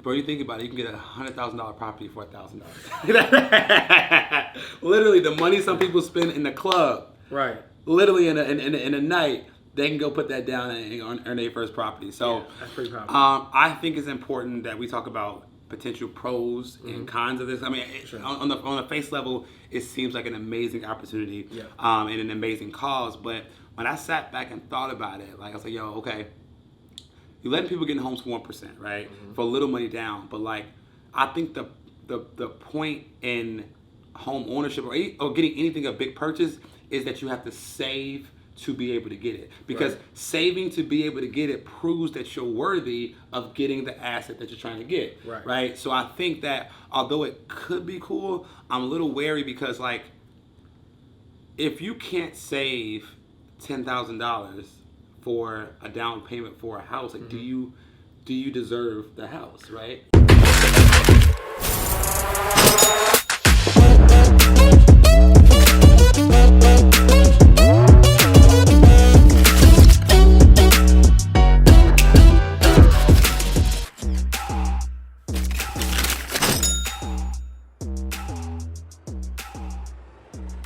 Bro, you think about it, you can get a $100,000 property for $1,000. Literally, the money some people spend in the club. Right. Literally in a night, they can go put that down and earn their first property. So that's pretty powerful. I think it's important that we talk about potential pros and cons of this. I mean, on the face level, it seems like an amazing opportunity and an amazing cause. But when I sat back and thought about it, like I was like, yo, okay, you're letting people get in homes for 1%, right? For a little money down. But like, I think the point in home ownership or getting anything a big purchase is that you have to save to be able to get it, because saving to be able to get it proves that you're worthy of getting the asset that you're trying to get, right? So I think that although it could be cool, I'm a little wary because like if you can't save $10,000 for a down payment for a house, like do you deserve the house, right?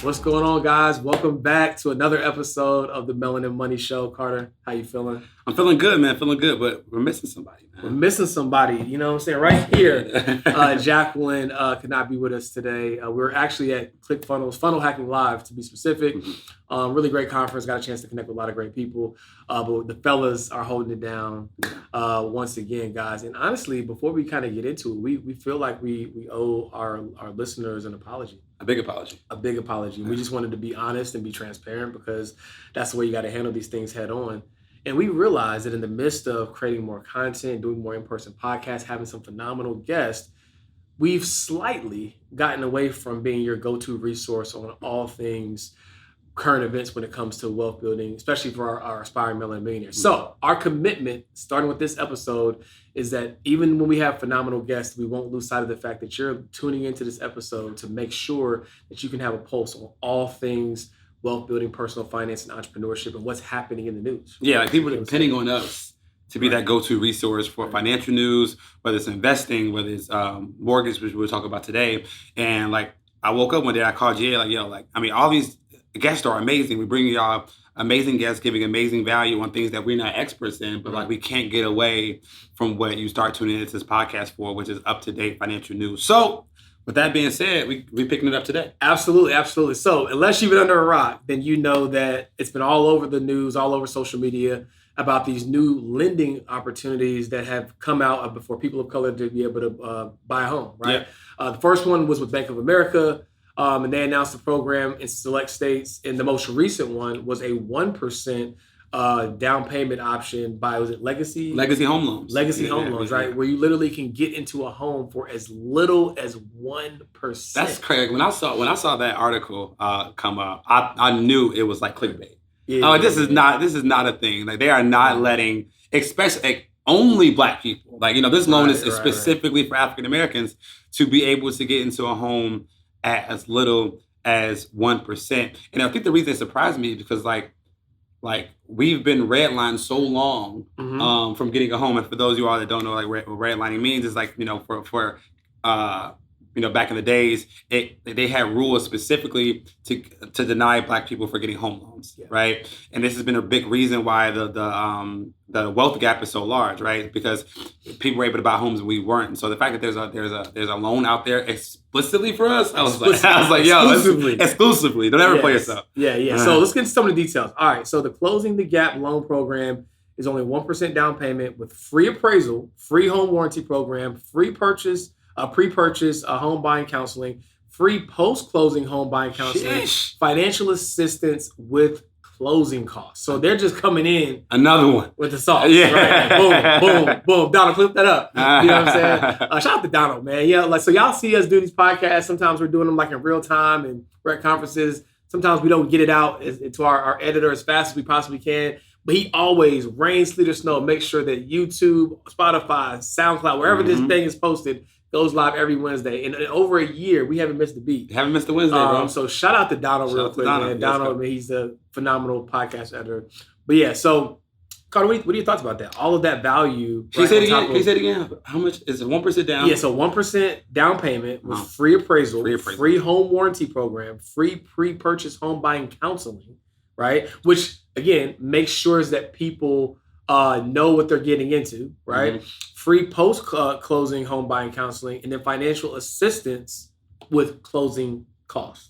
What's going on, guys? Welcome back to another episode of the Melanin Money Show. Carter, how you feeling? I'm feeling good, man. Feeling good, but we're missing somebody, man. We're missing somebody. You know what I'm saying? Right here, Jacqueline could not be with us today. We're actually at ClickFunnels, Funnel Hacking Live, to be specific. Really great conference. Got a chance to connect with a lot of great people. But the fellas are holding it down once again, guys. And honestly, before we kind of get into it, we feel like we owe our listeners an apology. A big apology. A big apology. We just wanted to be honest and be transparent because that's the way you got to handle these things head on. And we realized that in the midst of creating more content, doing more in-person podcasts, having some phenomenal guests, we've slightly gotten away from being your go-to resource on all things current events when it comes to wealth building, especially for our aspiring millionaires. So our commitment, starting with this episode, is that even when we have phenomenal guests, we won't lose sight of the fact that you're tuning into this episode to make sure that you can have a pulse on all things wealth building, personal finance, and entrepreneurship, and what's happening in the news. Yeah, like people are depending on us to be that go-to resource for financial news, whether it's investing, whether it's mortgage, which we'll talk about today. And like, I woke up one day, I called Jay, like, yo, like, I mean, all these guests are amazing. We bring y'all amazing guests giving amazing value on things that we're not experts in, but like we can't get away from what you start tuning into this podcast for, which is up-to-date financial news. So with that being said, we picking it up today. Absolutely, absolutely. So unless you've been under a rock, then you know that it's been all over the news, all over social media about these new lending opportunities that have come out for people of color to be able to buy a home, right? Yeah. The first one was with Bank of America. And they announced the program in select states. And the most recent one was a 1% down payment option by, was it Legacy? Legacy Home Loans. Legacy Home Loans, right? Where you literally can get into a home for as little as 1%. That's crazy. When I saw that article come up, I knew it was like clickbait. This is not a thing. Like they are not letting, especially like, only Black people. Like, you know, this loan is specifically for African Americans to be able to get into a home at as little as 1%. And I think the reason it surprised me is because like we've been redlined so long from getting a home. And for those of you all that don't know like what redlining means, is like, you know, for you know, back in the days, they had rules specifically to deny Black people for getting home loans, right? And this has been a big reason why the wealth gap is so large, right? Because people were able to buy homes and we weren't. And so the fact that there's a loan out there explicitly for us, I was like, yo, exclusively. Don't ever play yourself. Yeah. So let's get into some of the details. All right. So the Closing the Gap loan program is only 1% down payment with free appraisal, free home warranty program, free purchase, pre-purchase home buying counseling, free post-closing home buying counseling, financial assistance with closing costs. So they're just coming in. Another one. With the sauce. Right? Boom, boom. Donald, flip that up. You know what I'm saying? Shout out to Donald, man. Yeah, like, so y'all see us do these podcasts. Sometimes we're doing them like in real time and we're at conferences. Sometimes we don't get it out to our editor as fast as we possibly can. But he always, rain, sleet, or snow, makes sure that YouTube, Spotify, SoundCloud, wherever this thing is posted, goes live every Wednesday. And in over a year, we haven't missed a beat. Haven't missed a Wednesday, bro. So shout out to Donald real quick, man. Donald, he's a phenomenal podcast editor. But yeah, so Carter, what are your thoughts about that? All of that value. Can you say it again? How much is it? 1% down? Yeah, so 1% down payment with free appraisal, free home warranty program, free pre-purchase home buying counseling, right? Which again makes sure that people know what they're getting into, right? Mm-hmm. Free post closing home buying counseling, and then financial assistance with closing costs.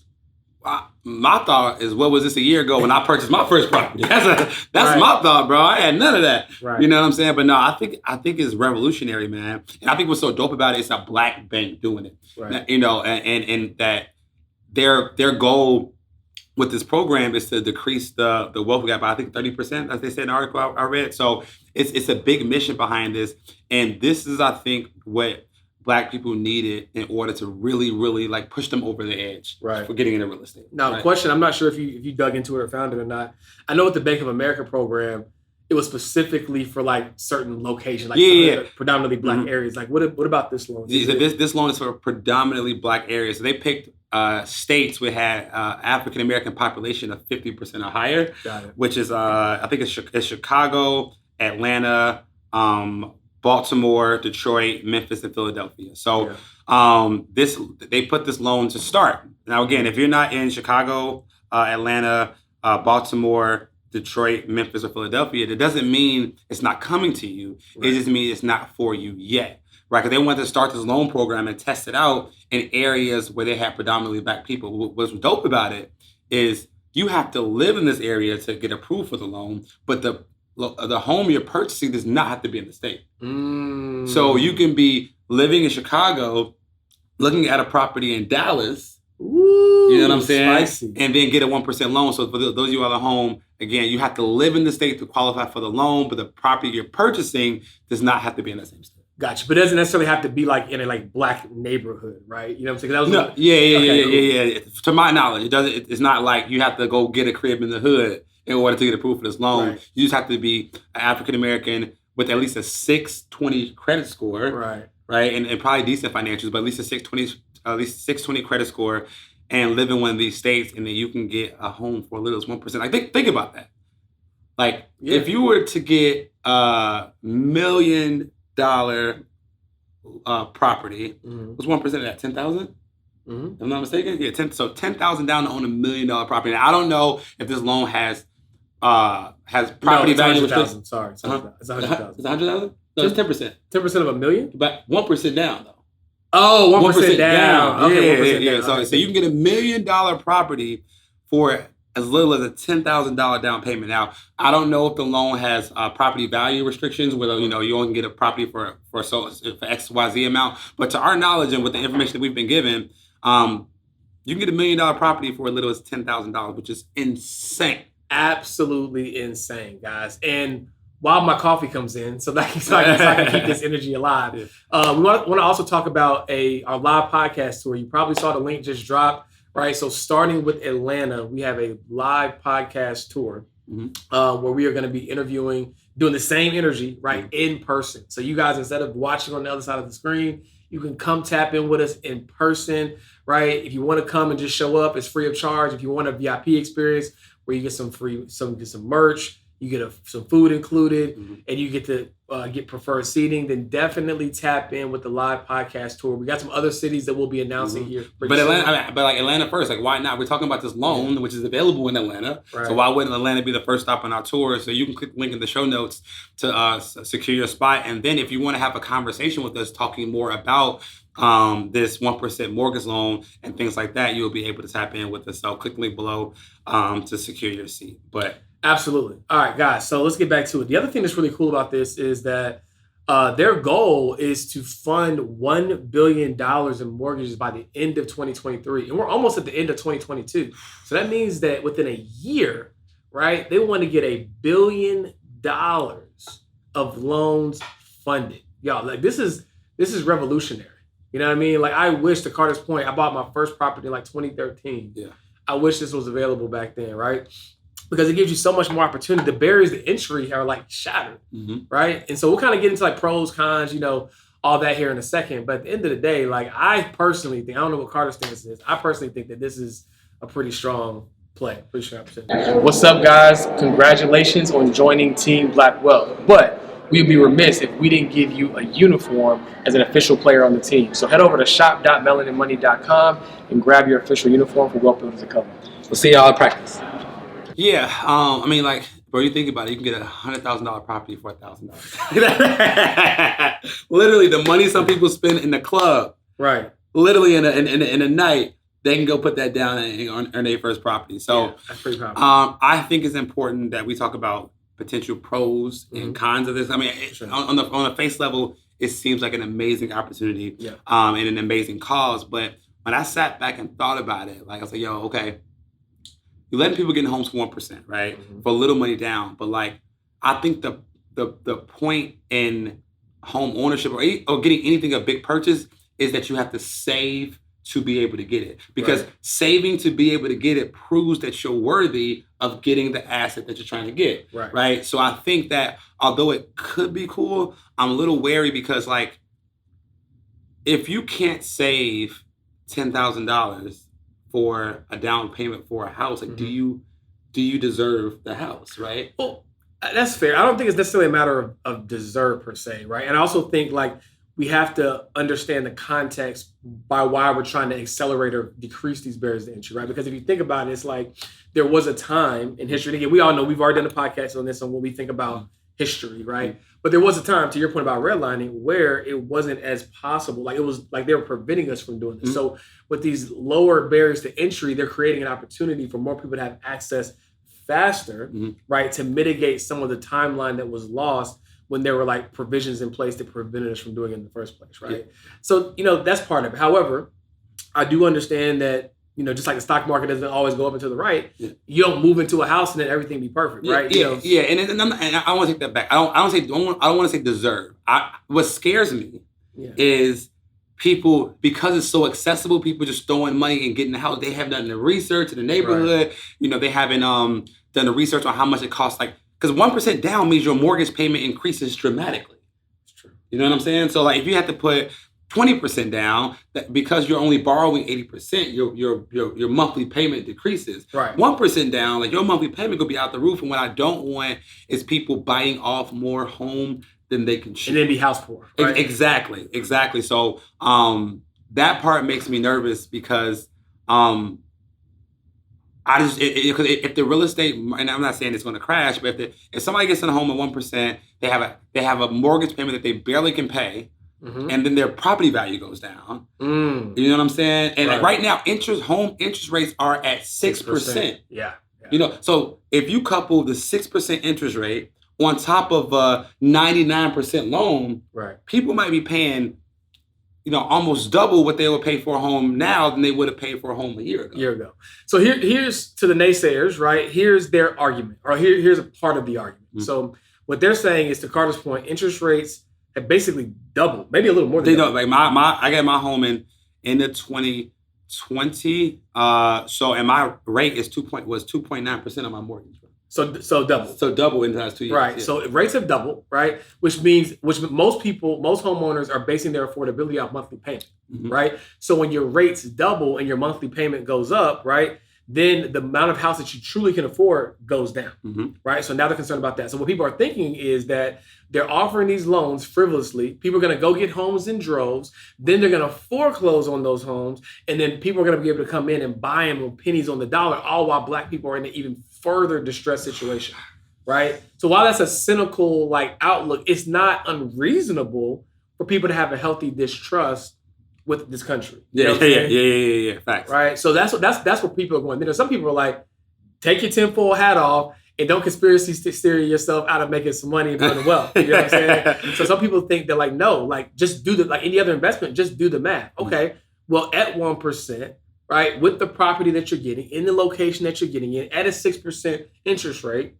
My thought is, what was this a year ago when I purchased my first property? That's right. My thought, bro. I had none of that. Right. You know what I'm saying? But no, I think it's revolutionary, man. And I think what's so dope about it is a black bank doing it. Right. You know, and that their goal with this program is to decrease the wealth gap by, I think, 30%, as they said in the article I read. So it's a big mission behind this, and this is, I think, what Black people needed in order to really, really like push them over the edge for getting into real estate. Now, question, I'm not sure if you dug into it or found it or not. I know with the Bank of America program, it was specifically for like certain locations, like predominantly Black areas. Like what about this loan? This loan is for predominantly Black areas. So they picked states we had African American population of 50% or higher, which is I think it's Chicago, Atlanta, Baltimore, Detroit, Memphis, and Philadelphia. So they put this loan to start. Now, again, if you're not in Chicago, Atlanta, Baltimore, Detroit, Memphis, or Philadelphia, that doesn't mean it's not coming to you. Right. It just means it's not for you yet. Right? Because they wanted to start this loan program and test it out in areas where they have predominantly Black people. What's dope about it is you have to live in this area to get approved for the loan, but the home you're purchasing does not have to be in the state. So you can be living in Chicago, looking at a property in Dallas, you know what I'm saying? Spicy. And then get a 1% loan. So for those of you out of home, again, you have to live in the state to qualify for the loan, but the property you're purchasing does not have to be in the same state. Gotcha. But it doesn't necessarily have to be like in a like Black neighborhood, right? You know what I'm saying? Yeah. To my knowledge, it's not like you have to go get a crib in the hood in order to get approved for this loan. Right. You just have to be African American with at least a 620 credit score, right, and probably decent financials, but at least a 620 credit score, and live in one of these states, and then you can get a home for as little as 1%. Like think about that. Like if you were to get $1 million property, what's 1% of that? 10,000. If I'm not mistaken, so $10,000 down to own $1 million property. Now I don't know if this loan has property value. Sorry, it's 100,000. It's 100,000. It's 100,000. No, it's 10%. 10% of $1 million, but 1% down though. Oh, 1% down. Okay, yeah. So you can get $1 million property for as little as a $10,000 down payment. Now, I don't know if the loan has property value restrictions, whether you only can get a property for XYZ amount. But to our knowledge and with the information that we've been given, you can get $1 million property for as little as $10,000, which is insane. Absolutely insane, guys. And while my coffee comes in, so I can keep this energy alive, we want to also talk about our live podcast tour. You probably saw the link just drop, right? So starting with Atlanta, we have a live podcast tour where we are going to be interviewing, doing the same energy, right, in person. So you guys, instead of watching on the other side of the screen, you can come tap in with us in person, right? If you want to come and just show up, it's free of charge. If you want a VIP experience where you get some merch, you get some food included, and you get to get preferred seating, then definitely tap in with the live podcast tour. We got some other cities that we'll be announcing here. But Atlanta first, like why not? We're talking about this loan, which is available in Atlanta. Right. So why wouldn't Atlanta be the first stop on our tour? So you can click the link in the show notes to secure your spot. And then if you want to have a conversation with us talking more about this 1% mortgage loan and things like that, you'll be able to tap in with us. So click the link below to secure your seat. But absolutely. All right, guys. So let's get back to it. The other thing that's really cool about this is that their goal is to fund $1 billion in mortgages by the end of 2023. And we're almost at the end of 2022. So that means that within a year, right, they want to get $1 billion of loans funded. Y'all, like this is revolutionary. You know what I mean? Like I wish, to Carter's point, I bought my first property in like 2013. Yeah. I wish this was available back then, right? Because it gives you so much more opportunity. The barriers to entry are like shattered, right? And so we'll kind of get into like pros, cons, all that here in a second. But at the end of the day, like I personally think, I don't know what Carter's stance is, I personally think that this is a pretty strong play. Appreciate it. What's up, guys? Congratulations on joining Team Black Wealth. But we'd be remiss if we didn't give you a uniform as an official player on the team. So head over to shop.melaninmoney.com and grab your official uniform for Wealth Builders Academy. We'll see y'all at practice. Yeah, I mean, like, bro, you think about it, you can get a $100,000 property for $1,000. Literally, the money some people spend in the club, right? Literally in a night, they can go put that down and earn their first property. So, yeah, that's pretty powerful. I think it's important that we talk about potential pros and cons of this. I mean, on the face level, it seems like an amazing opportunity, and an amazing cause. But when I sat back and thought about it, like I was like, yo, okay. You're letting people get in homes for 1%, right? For a little money down. But like, I think the point in home ownership or getting anything a big purchase is that you have to save to be able to get it. Because saving to be able to get it proves that you're worthy of getting the asset that you're trying to get. Right? So I think that although it could be cool, I'm a little wary because like, if you can't save $10,000 for a down payment for a house, like do you deserve the house, right? Well, that's fair. I don't think it's necessarily a matter of deserve per se, right? And I also think like we have to understand the context by why we're trying to accelerate or decrease these barriers to entry, right? Because if you think about it, it's like there was a time in history. Again, we all know we've already done a podcast on this on what we think about history, right? But there was a time, to your point about redlining, where it wasn't as possible. Like it was like they were preventing us from doing this. So with these lower barriers to entry, they're creating an opportunity for more people to have access faster, right? To mitigate some of the timeline that was lost when there were like provisions in place that prevented us from doing it in the first place, right? So, that's part of it. However, I do understand that, just like the stock market doesn't always go up and to the right, you don't move into a house and then everything be perfect, right? And I want to take that back. I don't want to say deserve. What scares me is people, because it's so accessible, people just throwing money and getting the house. They haven't done the research in the neighborhood. They haven't done the research on how much it costs. Like, because 1% down means your mortgage payment increases dramatically. It's true. You know what I'm saying? So like, if you have to put 20% down, that because you're only borrowing 80%, your monthly payment decreases. 1% down, like your monthly payment could be out the roof. And what I don't want is people biting off more home than they can chew. And then be house poor. Right? Exactly. So that part makes me nervous because if the real estate, and I'm not saying it's going to crash, but if somebody gets in a home at 1%, they have a mortgage payment that they barely can pay. And then their property value goes down. You know what I'm saying? And like right now, home interest rates are at 6%. Yeah. So if you couple the 6% interest rate on top of a 99% loan, people might be paying, almost double what they would pay for a home now than they would have paid for a home a year ago. So here's to the naysayers, right? Here's their argument, or here's a part of the argument. So what they're saying is, to Carter's point, interest rates have basically doubled, maybe a little more than that. Like I got my home in the 2020. And my rate was 2.9% on my mortgage. So double. So double in the last 2 years. Right. Yeah. So rates have doubled, right? Which means most homeowners are basing their affordability off monthly payment, right? So when your rates double and your monthly payment goes up, right, then the amount of house that you truly can afford goes down, right? So now they're concerned about that. So what people are thinking is that they're offering these loans frivolously. People are going to go get homes in droves. Then they're going to foreclose on those homes. And then people are going to be able to come in and buy them with pennies on the dollar, all while Black people are in an even further distressed situation, right? So while that's a cynical outlook, it's not unreasonable for people to have a healthy distrust with this country. Yeah. Facts. Right. So that's what people are going. Then some people are like, take your tinfoil hat off and don't conspiracy theory yourself out of making some money and building wealth. You know what I'm saying? So some people think they're like, no, just do any other investment, just do the math. Okay. Well, at 1%, right, with the property that you're getting, in the location that you're getting in, at a 6% interest rate,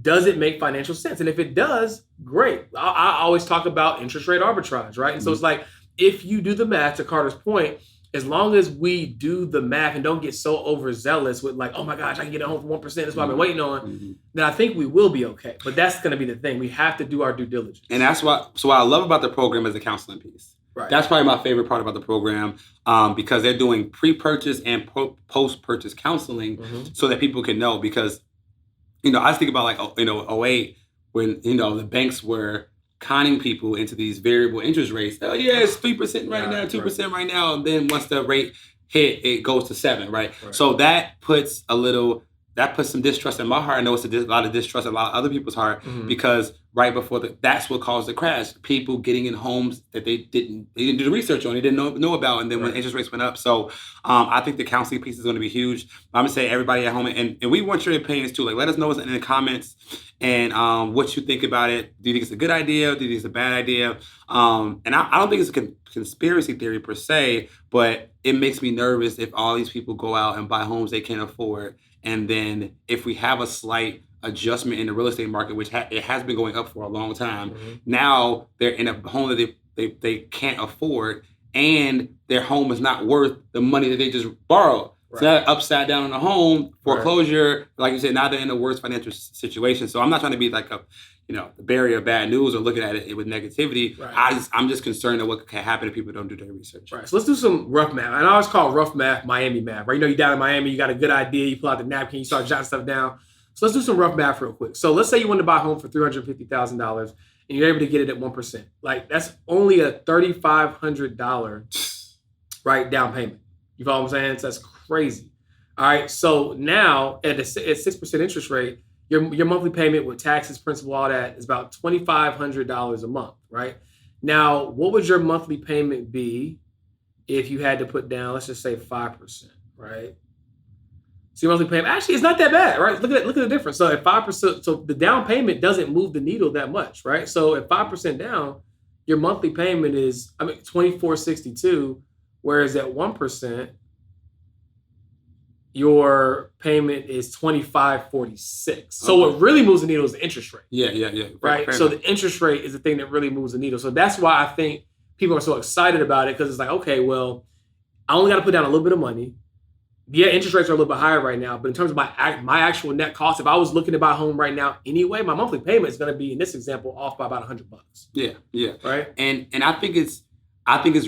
does it make financial sense? And if it does, great. I always talk about interest rate arbitrage, right? And so it's like, if you do the math, to Carter's point, as long as we do the math and don't get so overzealous with oh my gosh, I can get a home for 1%, that's what I've been waiting on, then I think we will be okay. But that's going to be the thing. We have to do our due diligence. And that's what I love about the program is the counseling piece. Right. That's probably my favorite part about the program, because they're doing pre-purchase and post-purchase counseling so that people can know. Because, I was thinking about like, '08 when, the banks were conning people into these variable interest rates. Oh yeah, it's 3% right now, 2% right now. And then once the rate hit, it goes to 7%, right? So that puts some distrust in my heart. I know it's a lot of distrust in a lot of other people's heart, because right before that's what caused the crash. People getting in homes that they didn't do the research on, they didn't know about, and then when interest rates went up. So I think the counseling piece is going to be huge. I'm gonna say everybody at home, and we want your opinions too. Like, let us know in the comments and what you think about it. Do you think it's a good idea? Do you think it's a bad idea? And I don't think it's a conspiracy theory per se, but it makes me nervous if all these people go out and buy homes they can't afford. And then if we have a slight adjustment in the real estate market, which it has been going up for a long time, now they're in a home that they can't afford, and their home is not worth the money that they just borrowed. Right. So now upside down on the home, foreclosure, like you said, now they're in a worse financial situation. So I'm not trying to be like the barrier of bad news or looking at it with negativity. Right. I'm just concerned at what can happen if people don't do their research. Right. So let's do some rough math. And I always call rough math Miami math, right? You're down in Miami, you got a good idea, you pull out the napkin, you start jotting stuff down. So let's do some rough math real quick. So let's say you want to buy a home for $350,000 and you're able to get it at 1%. Like, that's only a $3,500 down payment. You follow what I'm saying? So that's crazy. All right. So now at 6% interest rate, your monthly payment with taxes, principal, all that is about $2,500 a month, right? Now, what would your monthly payment be if you had to put down, let's just say 5%, right? So your monthly payment, actually, it's not that bad, right? Look at the difference. So at 5%, so the down payment doesn't move the needle that much, right? So at 5% down, your monthly payment is, $2,462, whereas at 1%, your payment is $2,546. So what really moves the needle is the interest rate. Yeah. Right? So the interest rate is the thing that really moves the needle. So that's why I think people are so excited about it, because it's like, okay, well, I only got to put down a little bit of money. Yeah, interest rates are a little bit higher right now, but in terms of my actual net cost, if I was looking to buy a home right now anyway, my monthly payment is going to be, in this example, off by about $100. Yeah. Right? And I think it's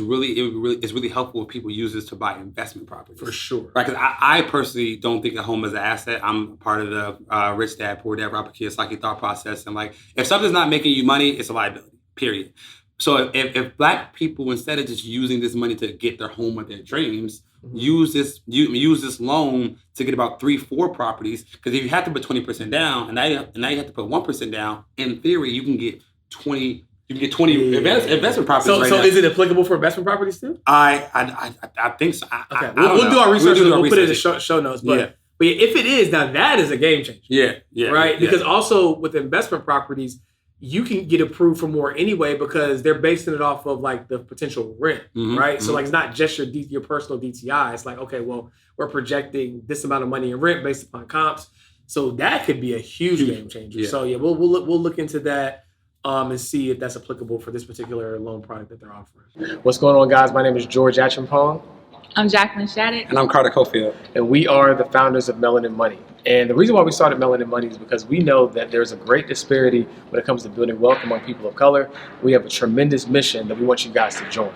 really helpful if people use this to buy investment properties. For sure. Right, because I personally don't think a home is an asset. I'm part of the rich dad, poor dad, Robert Kiyosaki thought process. And like, if something's not making you money, it's a liability, period. So if Black people, instead of just using this money to get their home of their dreams, use this loan to get about 3-4 properties. Because if you have to put 20% down, and now you have to put 1% down, in theory, you can get 20 investment properties. So is it applicable for investment properties too? I think so. Okay, we'll do our research. We'll put it in the show notes. But if it is, now that is a game changer. Yeah. Right? Because also with investment properties, you can get approved for more anyway, because they're basing it off of like the potential rent, right? So like, it's not just your personal DTI. It's like, okay, well, we're projecting this amount of money in rent based upon comps. So that could be a huge game changer. Yeah. So yeah, we'll look into that and see if that's applicable for this particular loan product that they're offering. What's going on, guys? My name is George Achampong. I'm Jacqueline Shattuck. And I'm Carter Cofield. And we are the founders of Melanin Money. And the reason why we started Melanin Money is because we know that there's a great disparity when it comes to building wealth among people of color. We have a tremendous mission that we want you guys to join,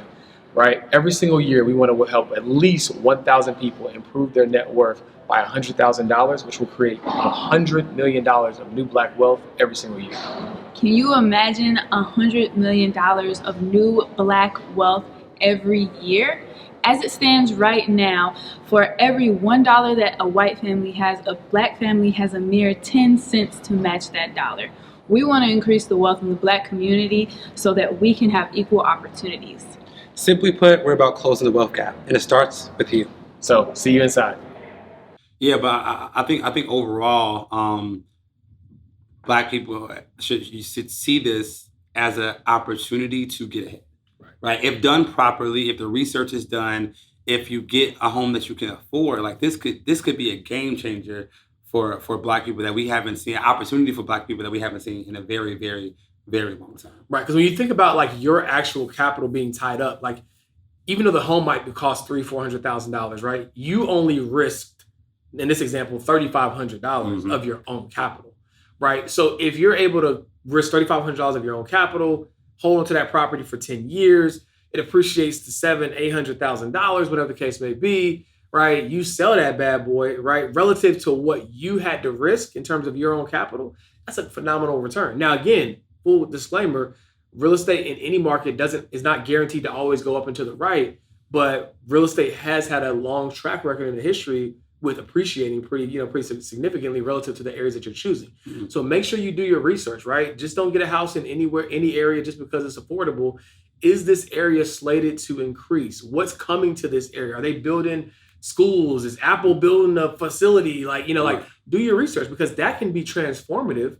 right? Every single year, we want to help at least 1,000 people improve their net worth by $100,000, which will create $100 million of new Black wealth every single year. Can you imagine $100 million of new Black wealth every year? As it stands right now, for every $1 that a white family has, a Black family has a mere 10 cents to match that dollar. We want to increase the wealth in the Black community so that we can have equal opportunities. Simply put, we're about closing the wealth gap, and it starts with you. So, see you inside. Yeah, but I think overall, Black people should see this as an opportunity to get ahead. Right. If done properly, if the research is done, if you get a home that you can afford, like this could be a game changer for Black people that we haven't seen, an opportunity for Black people that we haven't seen in a very, very, very long time. Right. Because when you think about like your actual capital being tied up, like even though the home might cost $300,000-$400,000, right? You only risked, in this example, $3,500 of your own capital, right? So if you're able to risk $3,500 of your own capital, hold on to that property for 10 years, it appreciates to $700,000-$800,000, whatever the case may be, right? You sell that bad boy, right? Relative to what you had to risk in terms of your own capital, that's a phenomenal return. Now, again, full disclaimer, real estate in any market is not guaranteed to always go up and to the right, but real estate has had a long track record in the history with appreciating pretty significantly relative to the areas that you're choosing. Mm-hmm. So make sure you do your research, right? Just don't get a house in any area just because it's affordable. Is this area slated to increase? What's coming to this area? Are they building schools? Is Apple building a facility? Like do your research, because that can be transformative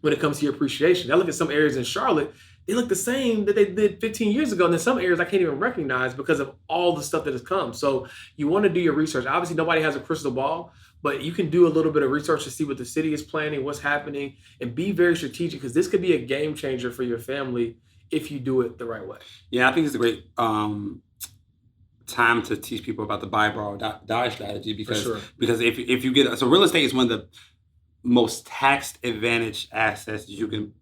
when it comes to your appreciation. I look at some areas in Charlotte, they look the same that they did 15 years ago. And then some areas I can't even recognize because of all the stuff that has come. So you want to do your research. Obviously, nobody has a crystal ball, but you can do a little bit of research to see what the city is planning, what's happening, and be very strategic, because this could be a game changer for your family if you do it the right way. Yeah, I think it's a great time to teach people about the buy, borrow, die strategy, because if you get, so real estate is one of the most tax advantaged assets you can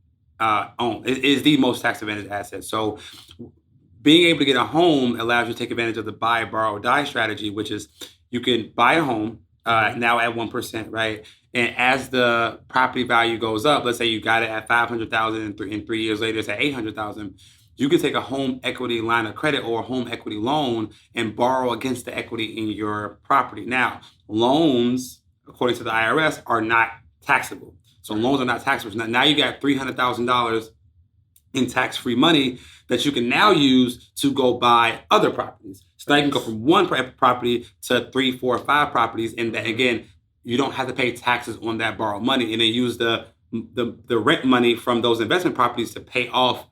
own. It is the most tax advantaged asset. So being able to get a home allows you to take advantage of the buy, borrow, die strategy, which is you can buy a home now at 1%, right? And as the property value goes up, let's say you got it at $500,000 and 3 years later it's at $800,000, you can take a home equity line of credit or a home equity loan and borrow against the equity in your property. Now, loans, according to the IRS, are not taxable. So loans are not taxable. Now you got $300,000 in tax-free money that you can now use to go buy other properties. So now you can go from one property to 3, 4, 5 properties. And then, again, you don't have to pay taxes on that borrowed money, and then use the rent money from those investment properties to pay off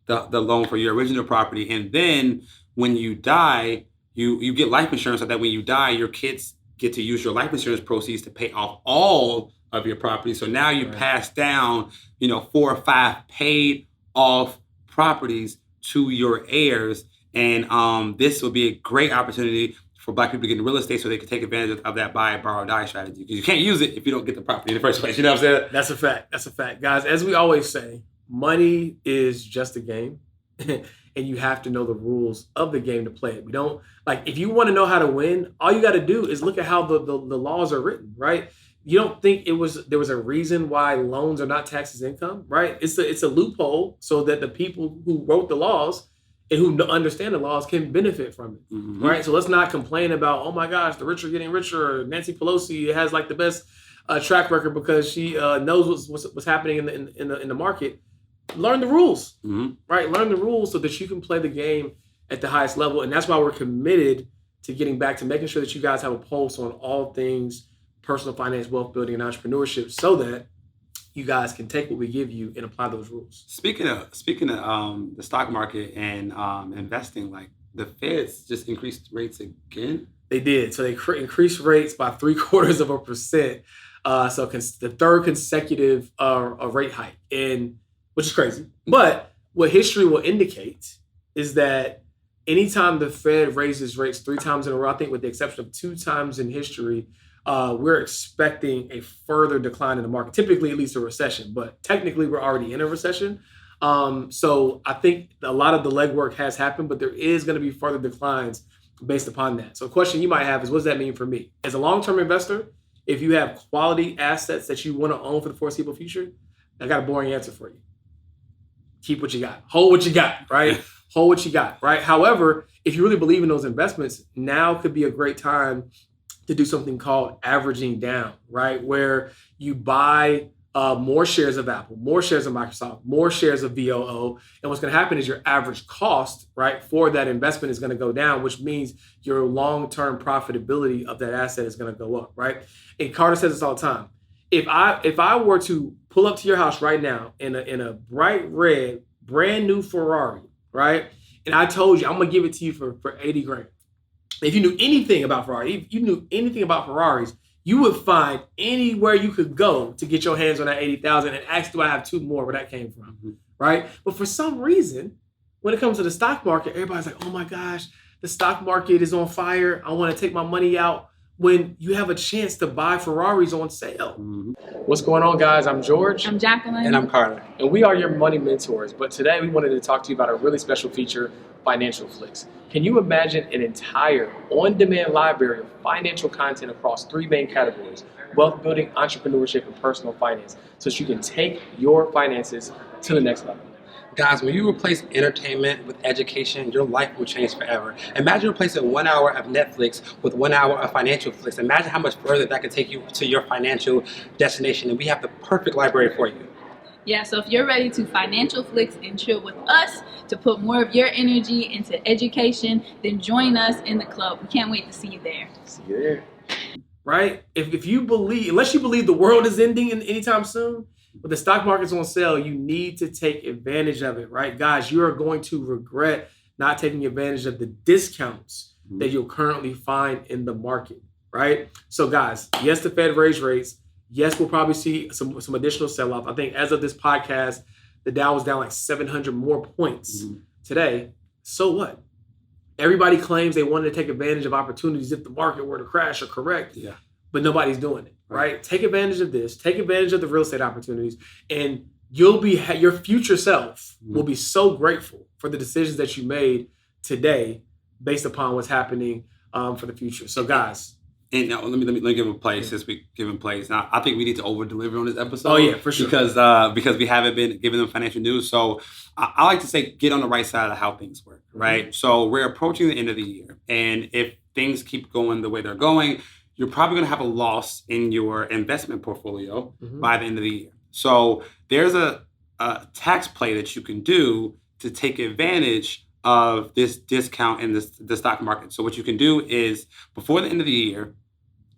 the loan for your original property. And then when you die, you get life insurance, so that when you die, your kids get to use your life insurance proceeds to pay off all of your property. So now you pass down, 4 or 5 paid off properties to your heirs. And this will be a great opportunity for Black people to get into real estate so they can take advantage of that buy, borrow, die strategy. Because you can't use it if you don't get the property in the first place. You know what I'm saying? That's a fact. That's a fact. Guys, as we always say, money is just a game. And you have to know the rules of the game to play it. We don't, if you want to know how to win, all you got to do is look at how the laws are written, right? You don't think there was a reason why loans are not taxed as income, right? It's a loophole so that the people who wrote the laws and who understand the laws can benefit from it, right? So let's not complain about, oh my gosh, the rich are getting richer. Or Nancy Pelosi has the best track record because she knows what's happening in the market. Learn the rules, right? Learn the rules so that you can play the game at the highest level. And that's why we're committed to getting back to making sure that you guys have a pulse on all things personal finance, wealth building, and entrepreneurship, so that you guys can take what we give you and apply those rules. Speaking of the stock market and investing, the Feds just increased rates again. They did. So they increased rates by 0.75%. So the third consecutive rate hike, and which is crazy. But what history will indicate is that anytime the Fed raises rates 3 times in a row, I think with the exception of 2 times in history, we're expecting a further decline in the market, typically at least a recession, but technically we're already in a recession. So I think a lot of the legwork has happened, but there is going to be further declines based upon that. So a question you might have is, what does that mean for me? As a long-term investor, if you have quality assets that you want to own for the foreseeable future, I got a boring answer for you. Keep what you got. Hold what you got, right? Hold what you got, right? However, if you really believe in those investments, now could be a great time to do something called averaging down, right? Where you buy more shares of Apple, more shares of Microsoft, more shares of VOO. And what's going to happen is your average cost, right, for that investment is going to go down, which means your long-term profitability of that asset is going to go up, right? And Carter says this all the time. If I were to pull up to your house right now in a bright red, brand new Ferrari, right? And I told you, I'm going to give it to you for 80 grand. If you knew anything about Ferrari, if you knew anything about Ferraris, you would find anywhere you could go to get your hands on that 80,000 and ask, do I have 2 more where that came from, right? But for some reason, when it comes to the stock market, everybody's like, oh my gosh, the stock market is on fire. I want to take my money out. when you have a chance to buy Ferraris on sale. Mm-hmm. What's going on, guys? I'm George. I'm Jacqueline. And I'm Carter. And we are your money mentors. But today we wanted to talk to you about a really special feature, Financial Flicks. Can you imagine an entire on-demand library of financial content across 3 main categories: wealth building, entrepreneurship, and personal finance, so that you can take your finances to the next level? Guys, when you replace entertainment with education, your life will change forever. Imagine replacing 1 hour of Netflix with 1 hour of Financial Flicks. Imagine how much further that could take you to your financial destination. And we have the perfect library for you. Yeah, so if you're ready to Financial Flicks and chill with us to put more of your energy into education, then join us in the club. We can't wait to see you there. See you there. Right? If you believe, unless you believe the world is ending anytime soon, but the stock market's on sale, you need to take advantage of it, right? Guys, you are going to regret not taking advantage of the discounts that you'll currently find in the market, right? So guys, yes, the Fed raised rates. Yes, we'll probably see some additional sell-off. I think as of this podcast, the Dow was down like 700 more points today. So what? Everybody claims they wanted to take advantage of opportunities if the market were to crash or correct. Yeah. But nobody's doing it, right? Take advantage of this. Take advantage of the real estate opportunities, and you'll be your future self will be so grateful for the decisions that you made today, based upon what's happening for the future. So, guys. And now, let me give them place since we give them place. Now, I think we need to over deliver on this episode. Oh yeah, for sure. Because we haven't been giving them financial news. So I like to say, get on the right side of how things work, right? So we're approaching the end of the year, and if things keep going the way they're going, you're probably going to have a loss in your investment portfolio by the end of the year. So there's a tax play that you can do to take advantage of this discount in the stock market. So what you can do is, before the end of the year,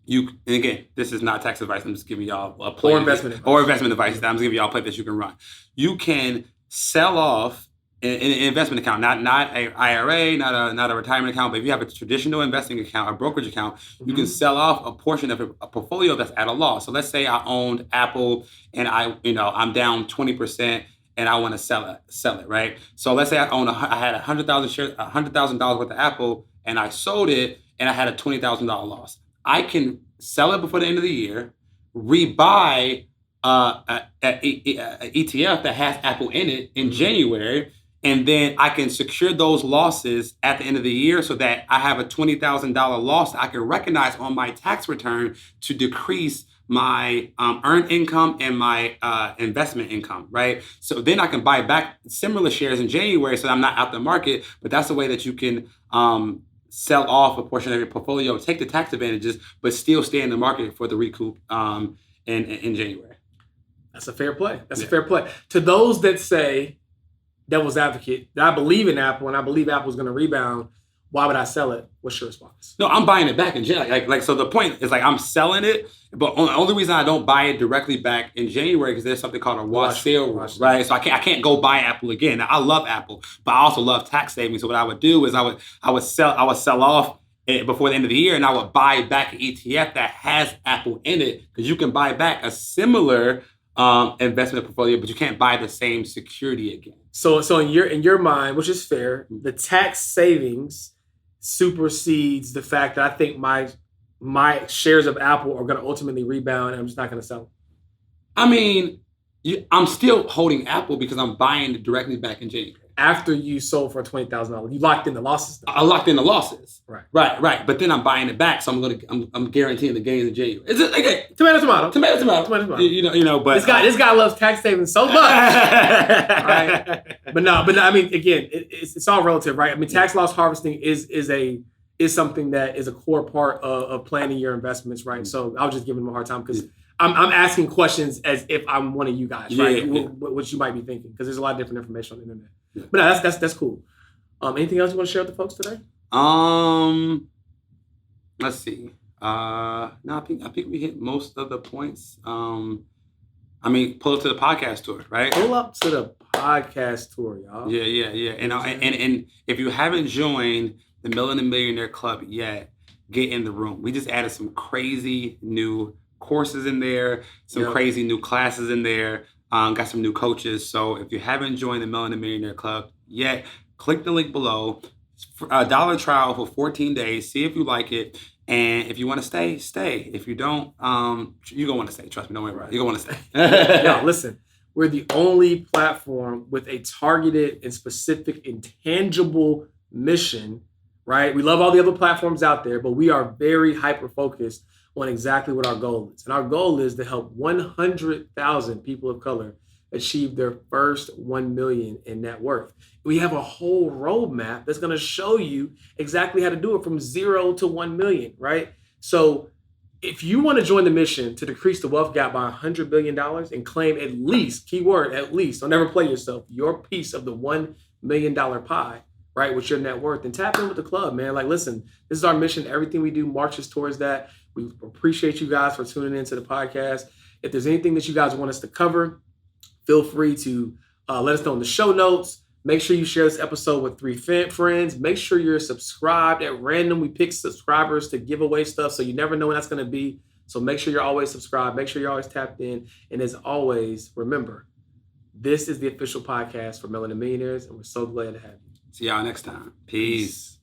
and again, this is not tax advice, I'm just giving y'all a play. Or investment advice. Or investment advice. I'm just giving y'all a play that you can run. You can sell off an investment account, not a IRA, not a retirement account, but if you have a traditional investing account, a brokerage account, you can sell off a portion of a portfolio that's at a loss. So let's say I owned Apple and I'm down 20%. And I want to sell it, right? So let's say I had $100,000 worth of Apple, and I sold it, and I had a $20,000 loss. I can sell it before the end of the year, rebuy an ETF that has Apple in it in January, and then I can secure those losses at the end of the year, so that I have a $20,000 loss that I can recognize on my tax return to decrease my earned income and my investment income, right? So then I can buy back similar shares in January, so I'm not out the market. But that's the way that you can sell off a portion of your portfolio, take the tax advantages, but still stay in the market for the recoup in January. That's a fair play. That's a fair play. To those that say, devil's advocate, that I believe in Apple and I believe Apple's going to rebound, why would I sell it? What's your response? No, I'm buying it back in January. So the point is, I'm selling it, but the only reason I don't buy it directly back in January because there's something called a wash sale rule, right? So I can't go buy Apple again. Now, I love Apple, but I also love tax savings. So what I would do is I would sell off before the end of the year, and I would buy back an ETF that has Apple in it, because you can buy back a similar investment portfolio, but you can't buy the same security again. So in your mind, which is fair, the tax savings supersedes the fact that I think my shares of Apple are going to ultimately rebound, and I'm just not going to sell them. I mean, I'm still holding Apple because I'm buying it directly back in January. After you sold for $20,000, you locked in the losses. I locked in the losses. Right. But then I'm buying it back, so I'm guaranteeing the gains in January. Is it okay? Tomato. But this guy loves tax savings so much. Right. But no. I mean, again, it's all relative, right? I mean, tax loss harvesting is something that is a core part of planning your investments, right? So I was just giving him a hard time because I'm asking questions as if I'm one of you guys, right? What you might be thinking, because there's a lot of different information on the internet. Yeah. But no, that's cool. Anything else you want to share with the folks today? Let's see. No, I think we hit most of the points. I mean, pull up to the podcast tour, right? Pull up to the podcast tour, y'all. Yeah. And if you haven't joined the Millionaire Club yet, get in the room. We just added some crazy new courses in there, some crazy new classes in there. Got some new coaches. So if you haven't joined the Millionaire Club yet, click the link below. $1 trial for 14 days. See if you like it. And if you want to stay, stay. If you don't, you're going to want to stay. Trust me, don't worry about it. You're going to want to stay. Yo, listen, we're the only platform with a targeted and specific intangible mission, right? We love all the other platforms out there, but we are very hyper-focused on exactly what our goal is. And our goal is to help 100,000 people of color achieve their first 1 million in net worth. We have a whole roadmap that's going to show you exactly how to do it from 0 to 1 million, right? So if you want to join the mission to decrease the wealth gap by $100 billion and claim at least, keyword at least, don't ever play yourself, your piece of the $1 million pie, right, with your net worth, and tap in with the club, man. Like, listen, this is our mission. Everything we do marches towards that. We appreciate you guys for tuning into the podcast. If there's anything that you guys want us to cover, feel free to let us know in the show notes. Make sure you share this episode with 3 friends. Make sure you're subscribed. At random, we pick subscribers to give away stuff, so you never know when that's going to be. So make sure you're always subscribed. Make sure you're always tapped in. And as always, remember, this is the official podcast for Melanin Millionaires, and we're so glad to have you. See y'all next time. Peace.